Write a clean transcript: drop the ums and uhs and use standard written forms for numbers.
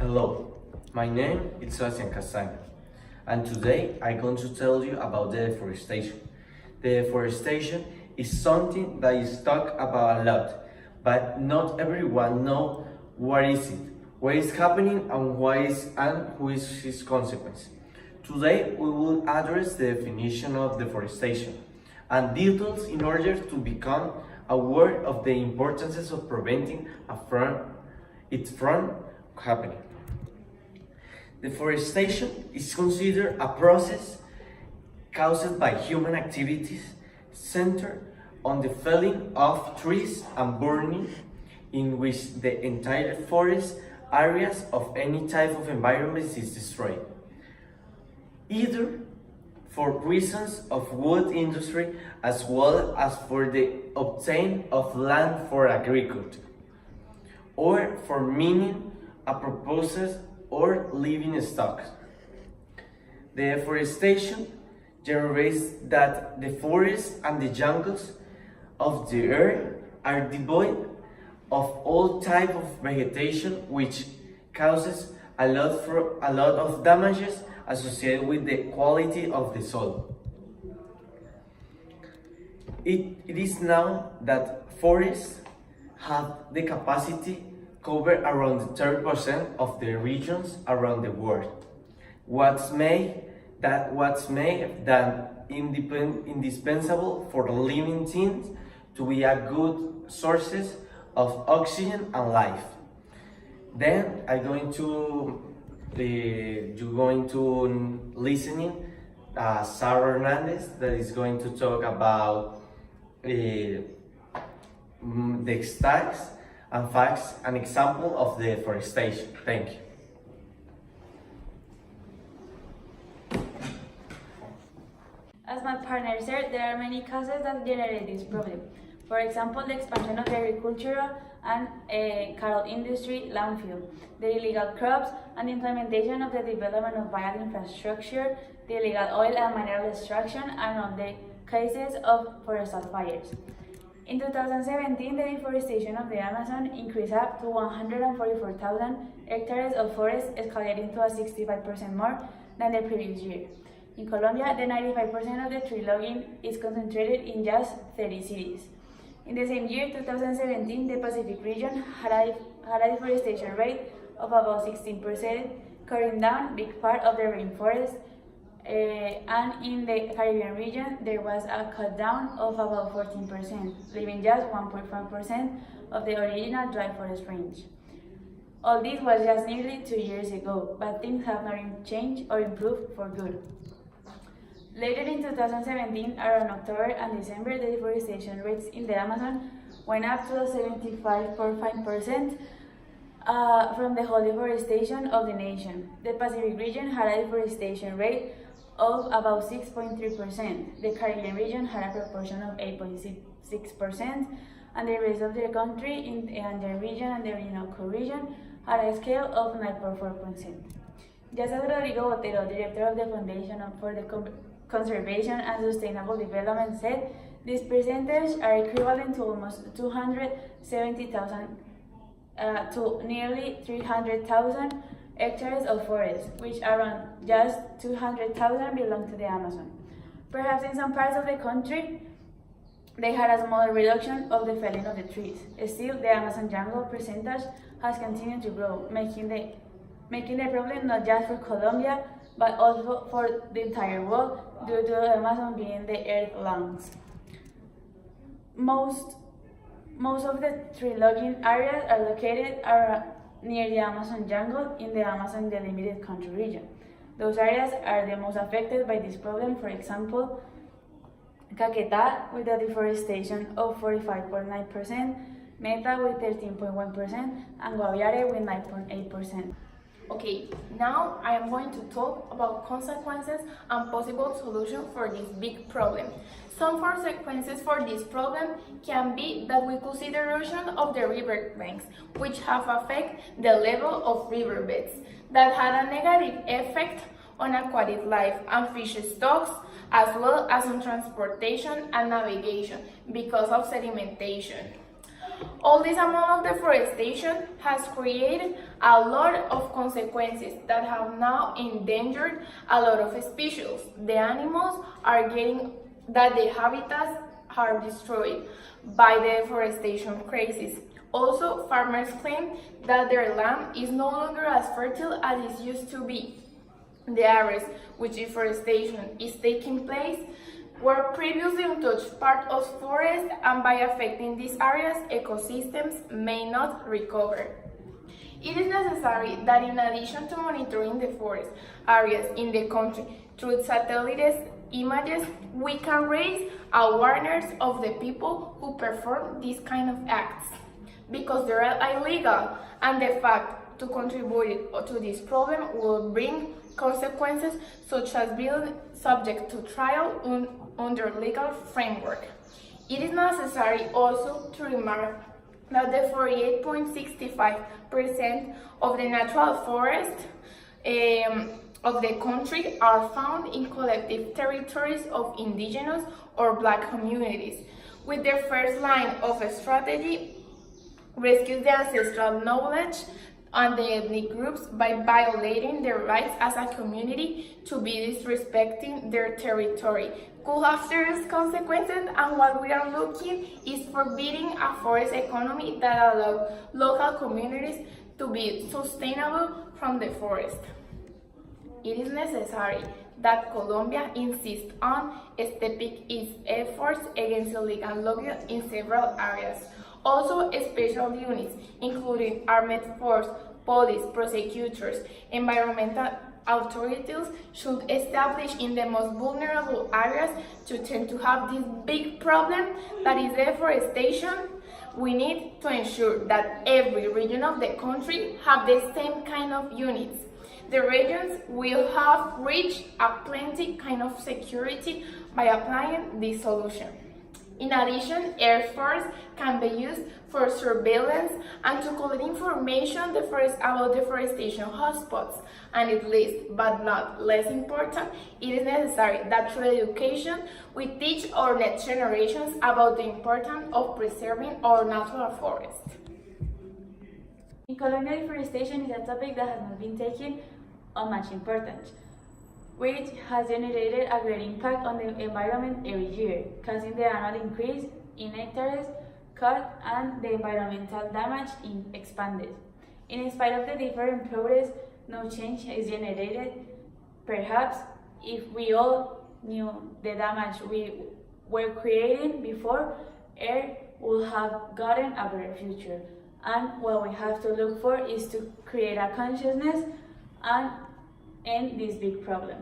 Hello, my name is Sebastian Castaño, and today I'm going to tell you about the deforestation. The deforestation is something that is talked about a lot, but not everyone knows what is it, what is happening, and who is its consequence. Today we will address the definition of deforestation and details in order to become aware of the importance of preventing it from happening. Deforestation is considered a process caused by human activities centered on the felling of trees and burning, in which the entire forest areas of any type of environment is destroyed, either for reasons of wood industry as well as for the obtain of land for agriculture, or for mining a purposes or living stocks. The deforestation generates that the forests and the jungles of the earth are devoid of all type of vegetation, which causes a lot of damages associated with the quality of the soil. It is known that forests have the capacity cover around 30% of the regions around the world. What's made that indispensable for living things to be a good sources of oxygen and life. Then you're going to listening Sarah Hernandez, that is going to talk about the stats and facts, an example of deforestation. Thank you. As my partner said, there are many causes that generate this problem. For example, the expansion of the agricultural and cattle industry, landfill, the illegal crops, and the implementation of the development of vital infrastructure, the illegal oil and mineral extraction, and on the cases of forestal fires. In 2017, the deforestation of the Amazon increased up to 144,000 hectares of forest, escalating to 65% more than the previous year. In Colombia, the 95% of the tree logging is concentrated in just 30 cities. In the same year, 2017, the Pacific region had a deforestation rate of about 16%, cutting down big part of the rainforest, and in the Caribbean region, there was a cut down of about 14%, leaving just 1.5% of the original dry forest range. All this was just nearly 2 years ago, but things have not changed or improved for good. Later in 2017, around October and December, the deforestation rates in the Amazon went up to 75.5% from the whole deforestation of the nation. The Pacific region had a deforestation rate of about 6.3%. The Caribbean region had a proportion of 8.6%, and the rest of the country in the Andean region and the Orinoco region had a scale of 9.4%. Just as Rodrigo Botero, director of the Foundation for the Conservation and Sustainable Development, said, these percentages are equivalent to almost 270,000 to nearly 300,000 hectares of forest, which around just 200,000 belong to the Amazon. Perhaps in some parts of the country, they had a small reduction of the felling of the trees. Still, the Amazon jungle percentage has continued to grow, making the problem not just for Colombia, but also for the entire world, due to the Amazon being the earth's lungs. Most of the tree logging areas are located near the Amazon jungle in the Amazon delimited country region. Those areas are the most affected by this problem. For example, Caquetá with a deforestation of 45.9%, Meta with 13.1%, and Guaviare with 9.8%. Okay, now I am going to talk about consequences and possible solutions for this big problem. Some consequences for this problem can be that we could see the erosion of the river banks, which have affected the level of riverbeds, that had a negative effect on aquatic life and fish stocks, as well as on transportation and navigation because of sedimentation. All this amount of deforestation has created a lot of consequences that have now endangered a lot of species. The animals are getting that the habitats are destroyed by the deforestation crisis. Also, farmers claim that their land is no longer as fertile as it used to be. The areas which deforestation is taking place were previously untouched part of forests, and by affecting these areas, ecosystems may not recover. It is necessary that in addition to monitoring the forest areas in the country through satellite images, we can raise awareness of the people who perform these kind of acts, because they are illegal, and the fact to contribute to this problem will bring consequences such as being subject to trial under legal framework. It is necessary also to remark that the 48.65% of the natural forest of the country are found in collective territories of indigenous or black communities, with their first line of a strategy rescues the ancestral knowledge and the ethnic groups by violating their rights as a community to be disrespecting their territory. Could have serious consequences, and what we are looking is forbidding a forest economy that allows local communities to be sustainable from the forest. It is necessary that Colombia insists on stepping its efforts against illegal logging in several areas. Also, special units, including armed force, police, prosecutors, environmental authorities, should establish in the most vulnerable areas to tend to have this big problem that is deforestation. We need to ensure that every region of the country have the same kind of units. The regions will have reached a plenty kind of security by applying this solution. In addition, Air Force can be used for surveillance and to collect information about deforestation hotspots. And at least, but not less important, it is necessary that through education we teach our next generations about the importance of preserving our natural forest. In Colombia, deforestation is a topic that has not been taken on much importance, which has generated a great impact on the environment every year, causing the annual increase in hectares cut and the environmental damage expanded. In spite of the different progress, no change is generated. Perhaps if we all knew the damage we were creating before, Earth would have gotten a better future. And what we have to look for is to create a consciousness and end this big problem.